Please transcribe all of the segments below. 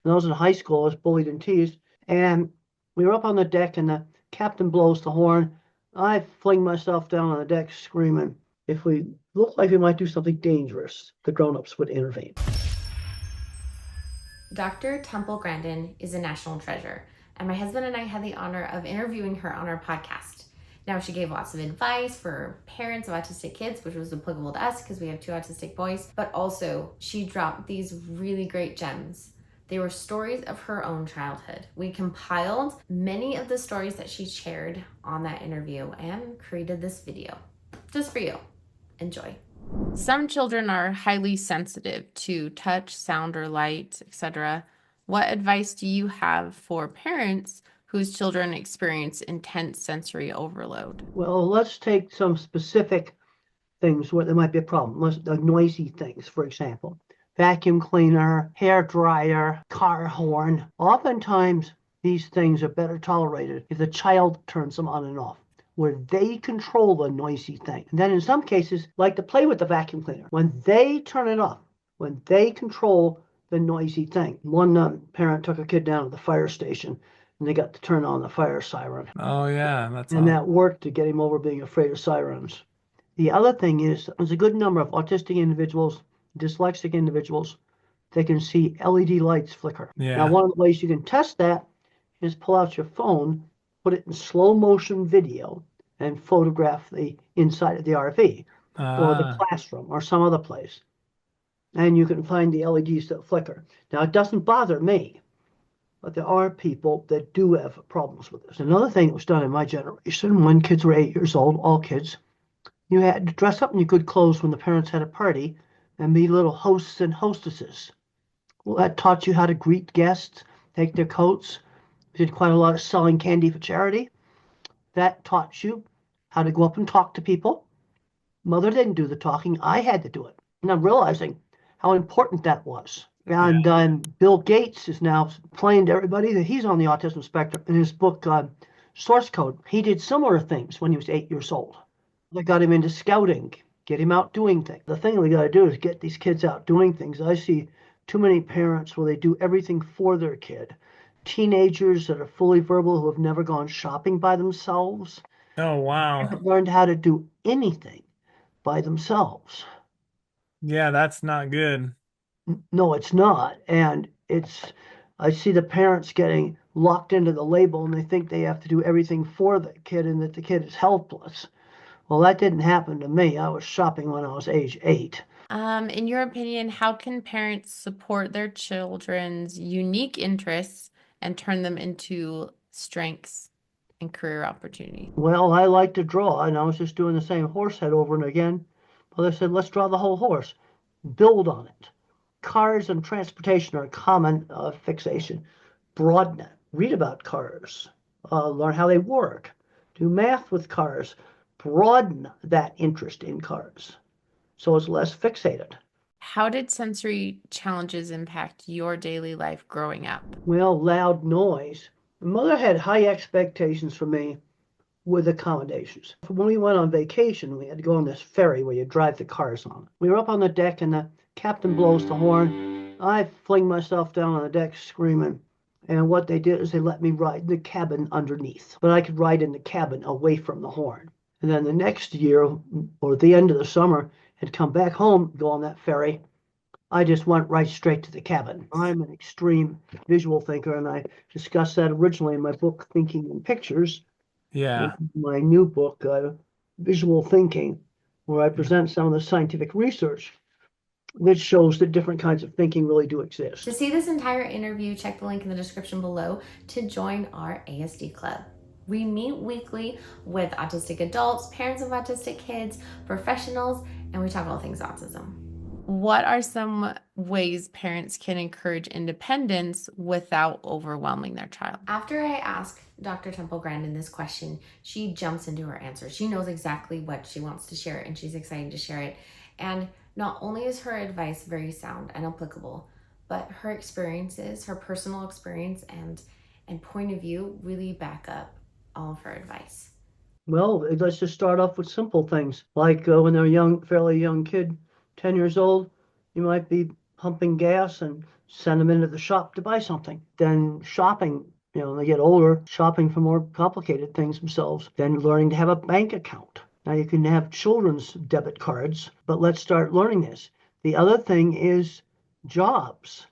When I was in high school, I was bullied and teased, and we were up on the deck, and the captain blows the horn. I fling myself down on the deck screaming. If we looked like we might do something dangerous, the grown-ups would intervene. Dr. Temple Grandin is a national treasure, and my husband and I had the honor of interviewing her on our podcast. Now, she gave lots of advice for parents of autistic kids, which was applicable to us because we have two autistic boys, but also she dropped these really great gems. They were stories of her own childhood. We compiled many of the stories that she shared on that interview and created this video just for you. Enjoy. Some children are highly sensitive to touch, sound, or light, etc. What advice do you have for parents whose children experience intense sensory overload? Well, let's take some specific things where there might be a problem. Like noisy things, for example. Vacuum cleaner, hair dryer, car horn. Oftentimes, these things are better tolerated if the child turns them on and off, where they control the noisy thing. And then in some cases, like to play with the vacuum cleaner. When they turn it off, when they control the noisy thing. One parent took a kid down to the fire station and they got to turn on the fire siren. Oh yeah, that's And awesome. that worked to get him over being afraid of sirens. The other thing is, there's a good number of autistic individuals, dyslexic individuals, that can see LED lights flicker. Now, Yeah. one of the ways you can test that is pull out your phone, put it in slow motion video, and photograph the inside of the RV or the Ah, classroom or some other place. And you can find the LEDs that flicker. Now, it doesn't bother me, but there are people that do have problems with this. Another thing that was done in my generation when kids were 8 years old, all kids, you had to dress up in your good clothes when the parents had a party and be little hosts and hostesses. Well, that taught you how to greet guests, take their coats. We did quite a lot of selling candy for charity. That taught you how to go up and talk to people. Mother didn't do the talking. I had to do it. And I'm realizing how important that was. yeah. And Bill Gates is now playing to everybody that he's on the autism spectrum. In his book, Source Code, he did similar things when he was 8 years old. They got him into scouting, get him out doing things. The thing we got to do is get these kids out doing things. I see too many parents where they do everything for their kid. Teenagers that are fully verbal who have never gone shopping by themselves, Oh wow. haven't learned how to do anything by themselves. Yeah, that's not good. No, it's not. And I see the parents getting locked into the label and they think they have to do everything for the kid and that the kid is helpless. Well, that didn't happen to me. I was shopping when I was age 8. In your opinion, how can parents support their children's unique interests and turn them into strengths and career opportunities? Well, I like to draw, and I was just doing the same horse head over and again. Well, they said, let's draw the whole horse, build on it. Cars and transportation are a common fixation. Broaden it. Read about cars. Learn how they work. Do math with cars. Broaden that interest in cars so it's less fixated. How did sensory challenges impact your daily life growing up? Well, loud noise. Mother had high expectations for me with accommodations. When we went on vacation, we had to go on this ferry where you drive the cars on. We were up on the deck and the captain blows the horn. I fling myself down on the deck screaming. And what they did is they let me ride in the cabin underneath, but I could ride in the cabin away from the horn. And then the next year, or the end of the summer, had come back home, go on that ferry. I just went right straight to the cabin. I'm an extreme visual thinker, and I discussed that originally in my book, Thinking in Pictures, Yeah. my new book, Visual Thinking, where I present some of the scientific research that shows that different kinds of thinking really do exist. To see this entire interview, check the link in the description below to join our ASD club. We meet weekly with autistic adults, parents of autistic kids, professionals, and we talk all things autism. What are some ways parents can encourage independence without overwhelming their child? After I ask Dr. Temple Grandin this question, she jumps into her answer. She knows exactly what she wants to share and she's excited to share it. And not only is her advice very sound and applicable, but her experiences, her personal experience and point of view really back up all of her advice. Well, let's just start off with simple things like when they're young, fairly young kid, 10 years old, you might be pumping gas and send them into the shop to buy something. Then shopping, they get older, shopping for more complicated things themselves. Then learning to have a bank account. Now you can have children's debit cards, but let's start learning this. The other thing is jobs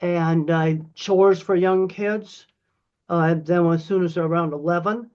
and chores for young kids. Then as soon as they're around 11,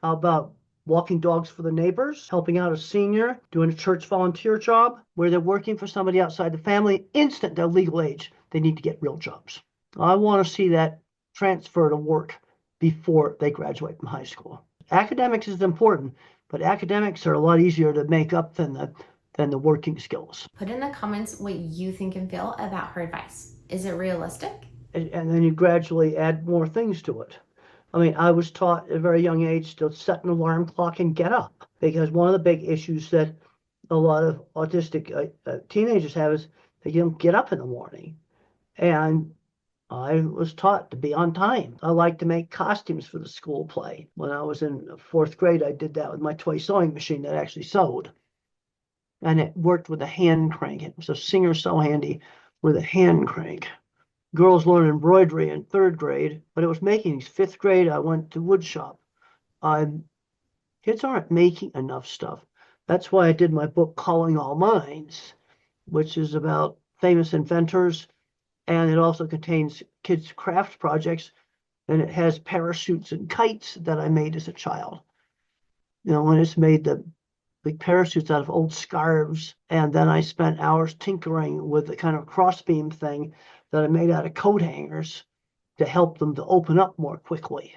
how about walking dogs for the neighbors, helping out a senior, doing a church volunteer job where they're working for somebody outside the family. Instant they're legal age, they need to get real jobs. I want to see that transfer to work before they graduate from high school. Academics is important, but academics are a lot easier to make up than the working skills. Put in the comments what you think and feel about her advice. Is it realistic? And then you gradually add more things to it. I mean, I was taught at a very young age to set an alarm clock and get up, because one of the big issues that a lot of autistic teenagers have is they don't get up in the morning. And I was taught to be on time. I like to make costumes for the school play. When I was in fourth grade, I did that with my toy sewing machine that actually sewed. And it worked with a hand crank. It was a Singer Sew Handy with a hand crank. Girls learned embroidery in third grade, but it was making. Fifth grade, I went to wood shop. Kids aren't making enough stuff. That's why I did my book, Calling All Minds, which is about famous inventors. And it also contains kids' craft projects. And it has parachutes and kites that I made as a child. When it's made the big parachutes out of old scarves. And then I spent hours tinkering with the kind of crossbeam thing that I made out of coat hangers to help them to open up more quickly.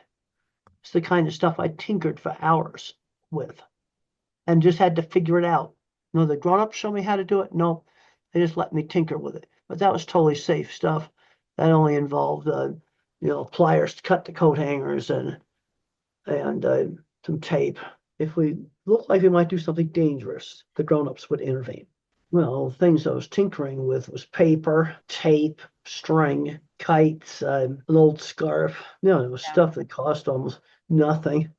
It's the kind of stuff I tinkered for hours with and just had to figure it out. The grown-ups show me how to do it. No, they just let me tinker with it. But that was totally safe stuff. That only involved, pliers to cut the coat hangers and some tape. If we looked like we might do something dangerous, the grown-ups would intervene. Well, things I was tinkering with was paper, tape, string, kites, an old scarf. It was stuff that cost almost nothing.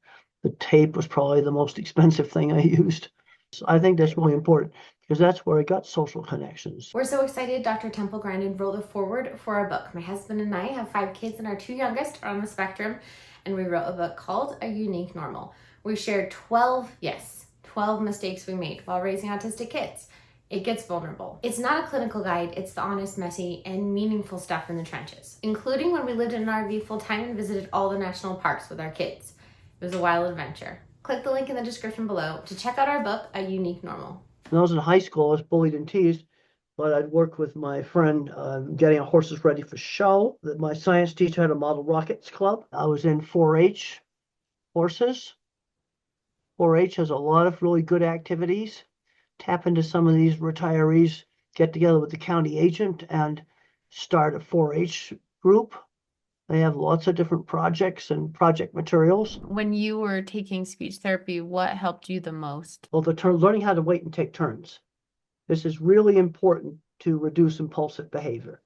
The tape was probably the most expensive thing I used. So I think that's really important because that's where I got social connections. We're so excited Dr. Temple Grandin wrote the foreword for our book. My husband and I have 5 kids, and our 2 youngest are on the spectrum, and we wrote a book called A Unique Normal. We shared 12 mistakes we made while raising autistic kids. It gets vulnerable. It's not a clinical guide, it's the honest, messy, and meaningful stuff in the trenches, including when we lived in an RV full-time and visited all the national parks with our kids. It was a wild adventure. Click the link in the description below to check out our book, A Unique Normal. When I was in high school, I was bullied and teased, but I'd work with my friend getting our horses ready for show. My science teacher had a model rockets club. I was in 4-H horses. 4-H has a lot of really good activities. Tap into some of these retirees, get together with the county agent and start a 4-H group. They have lots of different projects and project materials. When you were taking speech therapy, what helped you the most? Well, learning how to wait and take turns. This is really important to reduce impulsive behavior.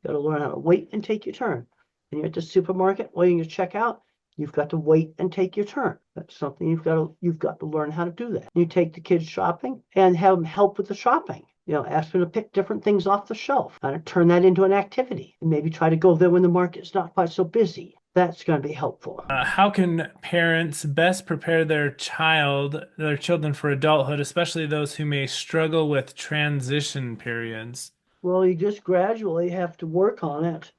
You got to learn how to wait and take your turn. When you're at the supermarket waiting to check out, you've got to wait and take your turn. That's something you've got to learn how to do that. You take the kids shopping and have them help with the shopping. Ask them to pick different things off the shelf and turn that into an activity. And maybe try to go there when the market's not quite so busy. That's going to be helpful. How can parents best prepare their children for adulthood, especially those who may struggle with transition periods? Well, you just gradually have to work on it.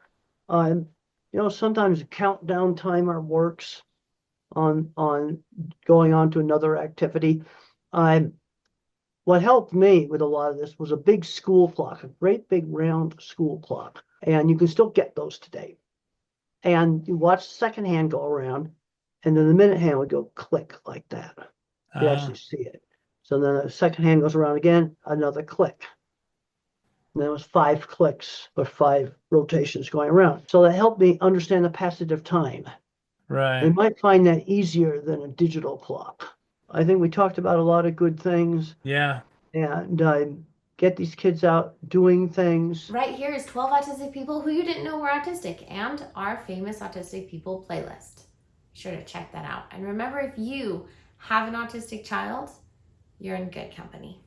Sometimes a countdown timer works on going on to another activity. What helped me with a lot of this was a big school clock, a great big round school clock. And you can still get those today. And you watch the second hand go around, and then the minute hand would go click like that. You actually see it. So then the second hand goes around again, another click. And there was 5 clicks or 5 rotations going around. So that helped me understand the passage of time. Right. They might find that easier than a digital clock. I think we talked about a lot of good things. Yeah. And get these kids out doing things. Right here is 12 autistic people who you didn't know were autistic and our famous autistic people playlist. Be sure to check that out. And remember, if you have an autistic child, you're in good company.